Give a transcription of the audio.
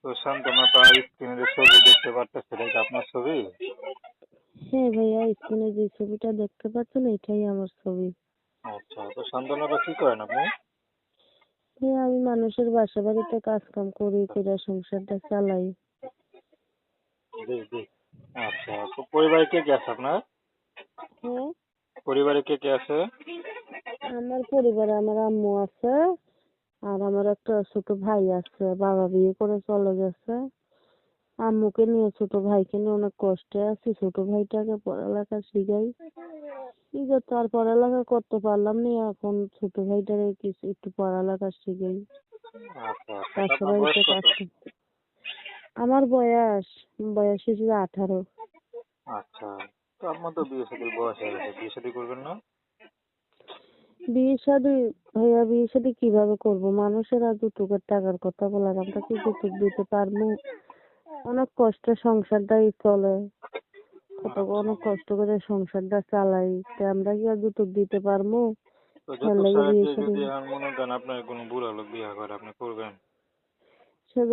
তো শান্তনা পা স্ক্রিনে যে ছবি দেখতে পারতেছে এটা কি আপনার ছবি? হ্যাঁ ভাইয়া, স্ক্রিনে যে ছবিটা দেখতে পাচ্ছেন এটাই আমার ছবি। আচ্ছা, তো শান্তনাটা কি করেন আপনি? হ্যাঁ, আমি মানুষের বাসা বাড়িতে কাজ কাম করি, করে সংসারটা চালাই। জি জি। আচ্ছা, তো পরিবারে কে কে আছে আপনার? হ্যাঁ, পরিবারে কে কে আছে? আমার পরিবারে আমার আম্মু আছে, আর আমার একটা ছোট ভাই আছে। বাবা বিয়ে করে চলে গেছে। আম্মুকে নিয়ে, ছোট ভাইকে নিয়ে অনেক কষ্টে আছি। ছোট ভাইটাকে পড়ালেখা শিখাই, কিন্তু তার পড়ালেখা করতে পারলাম না। এখন ছোট ভাইটারে কিছু একটু পড়ালেখা শিখাই। আচ্ছা আচ্ছা, তা পাশের আপনার বয়স বাড়িতে কত? কাজ করি। আমার বয়স বয়স হচ্ছে 18। আচ্ছা, তো আপনার তো বিয়ে শাদীর বয়স হয়ে গেছে, বিয়ে শাদী করবেন না? বিয়ে শাদী, ভাইয়া বিয়ে শাদী কিভাবে করবো? মানুষেরা যৌতুকের টাকার কথা বলার, আমরা কি যৌতুক দিতে পারবো? অনেক কষ্টে সংসারটাই চলে, আচ্ছা, অনেক কষ্ট করে সংসারটা চালাই, তা আমরা কি আর যৌতুক দিতে পারবো? তো তার যৌতুক লাগে ছাড়া বিয়ে দিয়ে শাদী। যদি এখন মনে করেন আপনার কোনো বুড়া লোক বিয়ে করে আপনি করবেন?